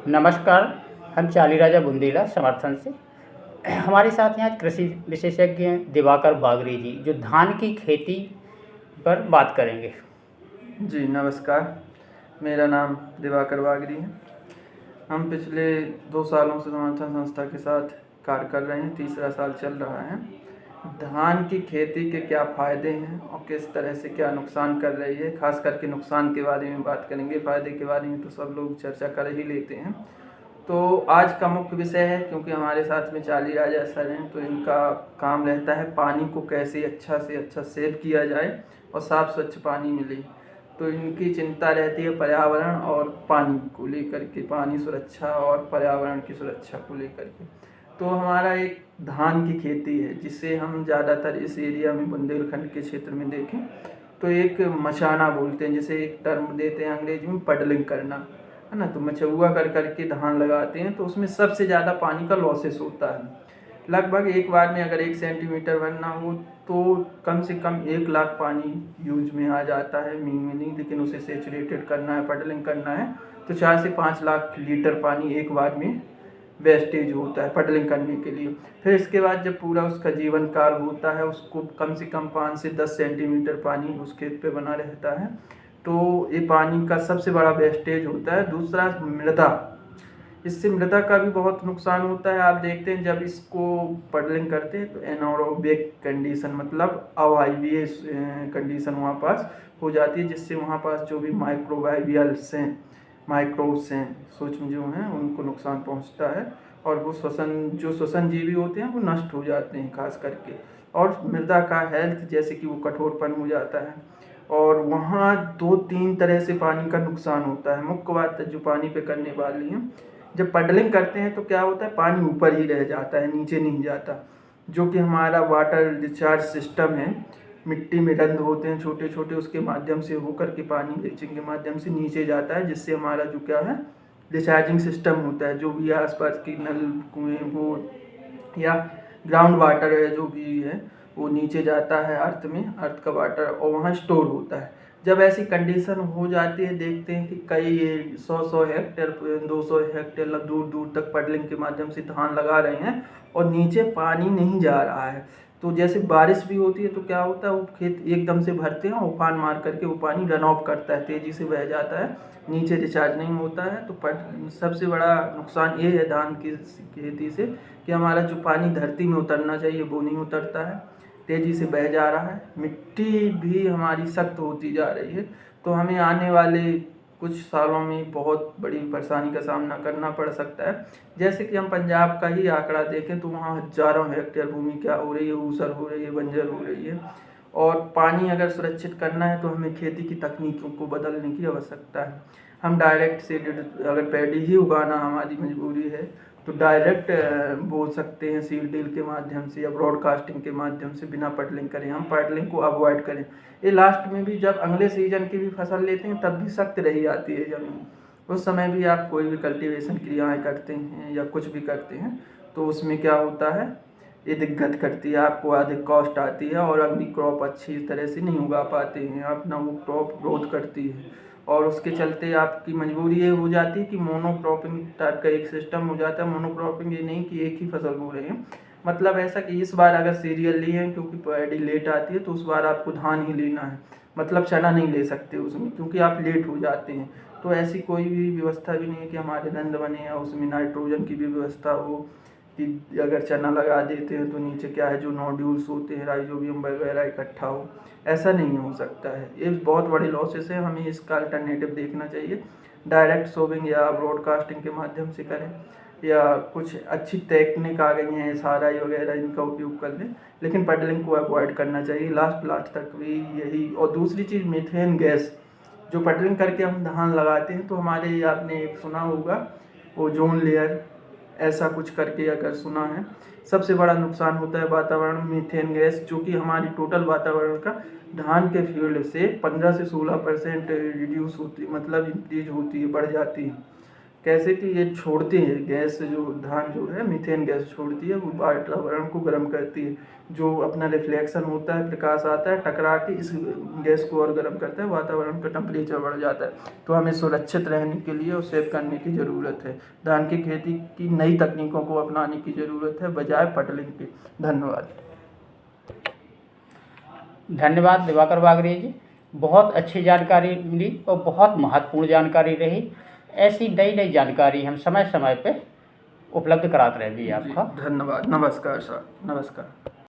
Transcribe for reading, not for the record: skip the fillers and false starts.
नमस्कार। हम चाली राजा बुंदेला समर्थन से हमारे साथ हैं आज कृषि विशेषज्ञ दिवाकर बागरी जी, जो धान की खेती पर बात करेंगे। जी नमस्कार, मेरा नाम दिवाकर बागरी है। हम पिछले 2 सालों से समर्थन संस्था के साथ कार्य कर रहे हैं, तीसरा साल चल रहा है। धान की खेती के क्या फ़ायदे हैं और किस तरह से क्या नुकसान कर रही है, खास करके नुकसान के बारे में बात करेंगे। फ़ायदे के बारे में तो सब लोग चर्चा कर ही लेते हैं। तो आज का मुख्य विषय है, क्योंकि हमारे साथ में चाली राजा सर हैं, तो इनका काम रहता है पानी को कैसे अच्छा से अच्छा सेव किया जाए और साफ़ स्वच्छ पानी मिले। तो इनकी चिंता रहती है पर्यावरण और पानी को लेकर के, पानी सुरक्षा और पर्यावरण की सुरक्षा को लेकर के। तो हमारा एक धान की खेती है, जिसे हम ज़्यादातर इस एरिया में बुंदेलखंड के क्षेत्र में देखें तो एक मचाना बोलते हैं, जिसे एक टर्म देते हैं अंग्रेजी में पडलिंग करना, है ना। तो मचौआ कर करके धान लगाते हैं, तो उसमें सबसे ज़्यादा पानी का लॉसेस होता है। लगभग एक बार में अगर 1 सेंटीमीटर भरना हो तो कम से कम 1 लाख पानी यूज में आ जाता है, मीन में नहीं, लेकिन उसे सेचुरेटेड करना है, पडलिंग करना है तो 4 से 5 लाख लीटर पानी एक बार में वेस्टेज होता है पडलिंग करने के लिए। फिर इसके बाद जब पूरा उसका जीवन काल होता है, उसको कम से कम 5 से 10 सेंटीमीटर पानी उस खेत पे बना रहता है। तो ये पानी का सबसे बड़ा वेस्टेज होता है। दूसरा मृदा, इससे मृदा का भी बहुत नुकसान होता है। आप देखते हैं जब इसको पडलिंग करते हैं तो एनारोबिक कंडीशन, मतलब अवायवीय कंडीशन वहाँ पास हो जाती है, जिससे वहाँ पास जो भी माइक्रोबाइबियल्स हैं, माइक्रोब्स हैं, सूक्ष्म जीव हैं, उनको नुकसान पहुँचता है और वो श्वसन जीवी होते हैं वो नष्ट हो जाते हैं खास करके। और मृदा का हेल्थ, जैसे कि वो कठोरपन हो जाता है। और वहाँ 2-3 तरह से पानी का नुकसान होता है। मुख्य बात जो पानी पे करने वाली है, जब पडलिंग करते हैं तो क्या होता है, पानी ऊपर ही रह जाता है, नीचे नहीं जाता। जो कि हमारा वाटर डिस्चार्ज सिस्टम है, मिट्टी में रंध्र होते हैं छोटे छोटे, उसके माध्यम से होकर के पानी ब्लीचिंग के माध्यम से नीचे जाता है, जिससे हमारा जो क्या है डिस्चार्जिंग सिस्टम होता है, जो भी आसपास की नल कुएँ वो या ग्राउंड वाटर है जो भी है, वो नीचे जाता है अर्थ में, अर्थ का वाटर, और वहाँ स्टोर होता है। जब ऐसी कंडीशन हो जाती है, देखते हैं कि कई 100 हेक्टेयर 200 हेक्टेयर दूर दूर तक पडलिंग के माध्यम से धान लगा रहे हैं और नीचे पानी नहीं जा रहा है। तो जैसे बारिश भी होती है तो क्या होता है, वो खेत एकदम से भरते हैं, उफान मार करके वो पानी रन ऑफ करता है, तेज़ी से बह जाता है, नीचे रिचार्ज नहीं होता है। तो सबसे बड़ा नुकसान ये है धान की खेती से, कि हमारा जो पानी धरती में उतरना चाहिए वो नहीं उतरता है, तेज़ी से बह जा रहा है। मिट्टी भी हमारी सख्त होती जा रही है। तो हमें आने वाले कुछ सालों में बहुत बड़ी परेशानी का सामना करना पड़ सकता है। जैसे कि हम पंजाब का ही आंकड़ा देखें तो वहाँ हज़ारों हेक्टेयर भूमि क्या हो रही है, ऊसर हो रही है, बंजर हो रही है। और पानी अगर सुरक्षित करना है तो हमें खेती की तकनीकों को बदलने की आवश्यकता है। हम डायरेक्ट सीडेड, अगर पैडी ही उगाना हमारी मजबूरी है तो डायरेक्ट बोल सकते हैं सीड ड्रिल के माध्यम से या ब्रॉडकास्टिंग के माध्यम से, बिना पडलिंग करें, हम पडलिंग को अवॉइड करें। ये लास्ट में भी जब अगले सीजन की भी फसल लेते हैं तब भी सख्त रही जाती है ज़मीन। उस समय भी आप कोई भी कल्टीवेशन क्रियाएं करते हैं या कुछ भी करते हैं तो उसमें क्या होता है, ये दिक्कत करती है, आपको अधिक कॉस्ट आती है और अपनी क्रॉप अच्छी तरह से नहीं उगा पाते हैं, अपना वो क्रॉप ग्रोथ करती है। और उसके चलते आपकी मजबूरी ये हो जाती है कि मोनोक्रॉपिंग टाइप का एक सिस्टम हो जाता है। मोनोक्रॉपिंग ये नहीं कि एक ही फसल बो रहे हैं, मतलब ऐसा कि इस बार अगर सीरियल लिए हैं क्योंकि पैडी लेट आती है तो उस बार आपको धान ही लेना है, मतलब चना नहीं ले सकते उसमें, क्योंकि आप लेट हो जाते हैं। तो ऐसी कोई भी व्यवस्था भी नहीं है कि हमारे नंद बने या उसमें नाइट्रोजन की भी व्यवस्था हो कि अगर चना लगा देते हैं तो नीचे क्या है जो नोड्यूल्स होते हैं, राइजोबियम वगैरह इकट्ठा हो, ऐसा नहीं हो सकता है। ये बहुत बड़े लॉसेस है, हमें इसका अल्टरनेटिव देखना चाहिए। डायरेक्ट सोविंग या ब्रॉडकास्टिंग के माध्यम से करें, या कुछ अच्छी टेक्निक आ गई हैं SRI वगैरह, इनका उपयोग कर लें, लेकिन पडलिंग को अवॉइड करना चाहिए लास्ट तक भी यही। और दूसरी चीज़ मीथेन गैस, जो पडलिंग करके हम धान लगाते हैं तो हमारे, आपने एक सुना होगा ओजोन लेयर, ऐसा कुछ करके अगर सुना है, सबसे बड़ा नुकसान होता है वातावरण में मीथेन गैस, जो कि हमारी टोटल वातावरण का धान के फील्ड से 15 से 16% रिड्यूस होती है, मतलब इंक्रीज होती है, बढ़ जाती है। कैसे कि ये छोड़ती है गैस, जो धान जो है मीथेन गैस छोड़ती है, वो वातावरण को गर्म करती है। जो अपना रिफ्लेक्शन होता है, प्रकाश आता है, टकरा के इस गैस को और गर्म करता है, वातावरण का टेम्परेचर बढ़ जाता है। तो हमें सुरक्षित रहने के लिए और सेव करने की ज़रूरत है। धान की खेती की नई तकनीकों को अपनाने की ज़रूरत है बजाय फटलिंग के। धन्यवाद। धन्यवाद दिवाकर बागरी जी, बहुत अच्छी जानकारी मिली और बहुत महत्वपूर्ण जानकारी रही। ऐसी नई नई जानकारी हम समय समय पे उपलब्ध कराते रहेंगे जी, आपका। धन्यवाद। नमस्कार सर, नमस्कार।